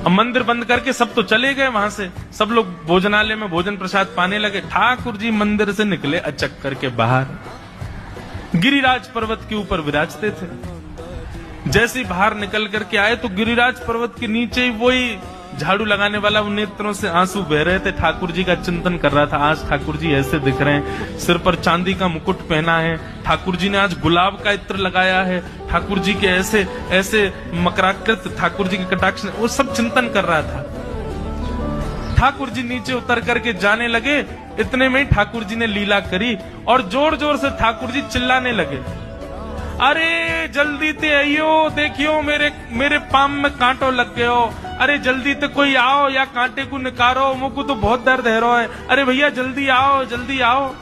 अब मंदिर बंद करके सब तो चले गए वहां से, सब लोग भोजनालय में भोजन प्रसाद पाने लगे। ठाकुर जी मंदिर से निकले अचक करके बाहर, गिरिराज पर्वत के ऊपर विराजते थे। जैसे ही बाहर निकल करके आए तो गिरिराज पर्वत के नीचे ही वही झाड़ू लगाने वाला नेत्रों से आंसू बह रहे थे, ठाकुर जी का चिंतन कर रहा था। आज ठाकुर जी ऐसे दिख रहे हैं, सिर पर चांदी का मुकुट पहना है, ठाकुर जी ने आज गुलाब का इत्र लगाया है, ठाकुर जी के ऐसे ऐसे मकराकृत ठाकुर जी के कटाक्ष, वो सब चिंतन कर रहा था। ठाकुर जी नीचे उतर करके जाने लगे, इतने में ही ठाकुर जी ने लीला करी और जोर जोर से ठाकुर जी चिल्लाने लगे, अरे जल्दी ते आइयो, देखियो मेरे पाम में कांटो लग गयो, अरे जल्दी ते कोई आओ या कांटे को निकारो, मुझको तो बहुत दर्द है रो है, अरे भैया जल्दी आओ जल्दी आओ।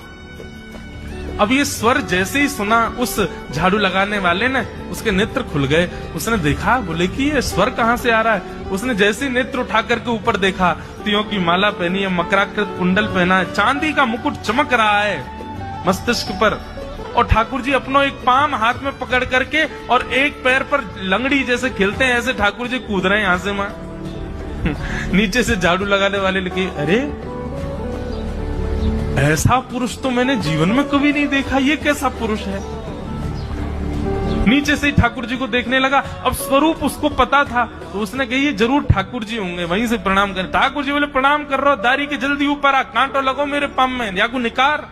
अब ये स्वर जैसे ही सुना उस झाड़ू लगाने वाले ने, उसके नेत्र खुल गए। उसने देखा, बोले कि ये स्वर कहां से आ रहा है। उसने जैसे ही नेत्र उठा करके ऊपर देखा, तियों की माला पहनी है, मकराकृत कुंडल पहना है, चांदी का मुकुट चमक रहा है मस्तिष्क पर, और ठाकुर जी अपना एक पाम हाथ में पकड़ करके और एक पैर पर लंगड़ी जैसे खेलते हैं ऐसे ठाकुर जी कूद रहे हैं यहां से वहां। नीचे से झाड़ू लगाने वाले लिखे, अरे ऐसा पुरुष तो मैंने जीवन में कभी नहीं देखा, ये कैसा पुरुष है। नीचे से ही ठाकुर जी को देखने लगा। अब स्वरूप उसको पता था, तो उसने कही ये जरूर ठाकुर जी होंगे, वहीं से प्रणाम कर। ठाकुर जी बोले प्रणाम कर रहा हूं, दारी के जल्दी ऊपर आ, कांटो लगो मेरे पाम में, या को निकार।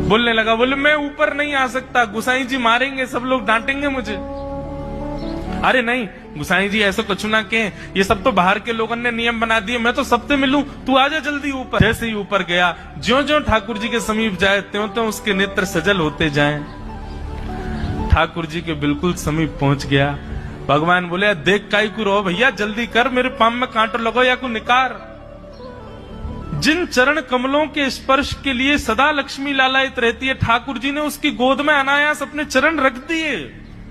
बोलने लगा, बोले मैं ऊपर नहीं आ सकता, गुसाई जी मारेंगे, सब लोग डांटेंगे मुझे। अरे नहीं गुसाई जी ऐसा कुछ ना के, ये सब तो बाहर के लोगों ने नियम बना दिए, मैं तो सबसे मिलूं, तू आजा जल्दी ऊपर। जैसे ही ऊपर गया, ज्यों ज्यों ठाकुर जी के समीप जाए त्यों त्यों उसके नेत्र सजल होते जाएं। ठाकुर जी के बिल्कुल समीप पहुंच गया। भगवान बोले, देख काई को रो भैया, जल्दी कर, मेरे पाम में कांटो लगो या को निकार। जिन चरण कमलों के स्पर्श के लिए सदा लक्ष्मी लालायित रहती है, ठाकुर जी ने उसकी गोद में अनायास अपने चरण रख दिए।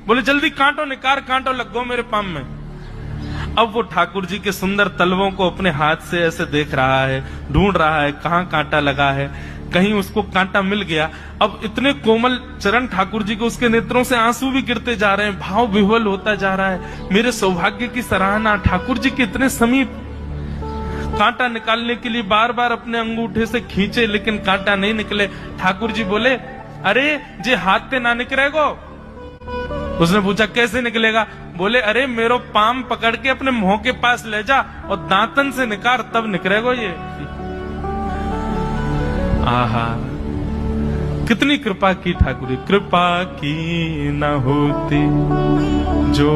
बोले जल्दी कांटो निकार, कांटो लग गो मेरे पाम में। अब वो ठाकुर जी के सुंदर तलवों को अपने हाथ से ऐसे देख रहा है, ढूंढ रहा है कहां कांटा लगा है, कहीं उसको कांटा मिल गया। अब इतने कोमल चरण ठाकुर जी को, उसके नेत्रों से आंसू भी गिरते जा रहे हैं, भाव विह्वल होता जा रहा है। मेरे सौभाग्य की सराहना, ठाकुर जी के इतने समीप। कांटा निकालने के लिए बार बार अपने अंगूठे से खींचे, लेकिन कांटा नहीं निकले। ठाकुर जी बोले, अरे जे हाथ पे ना निकलेगो। उसने पूछा कैसे निकलेगा। बोले, अरे मेरो पाम पकड़ के अपने मुंह के पास ले जा और दांतन से निकाल, तब निकलेगो ये। आहा, कितनी कृपा की ठाकुर, कृपा की न होती जो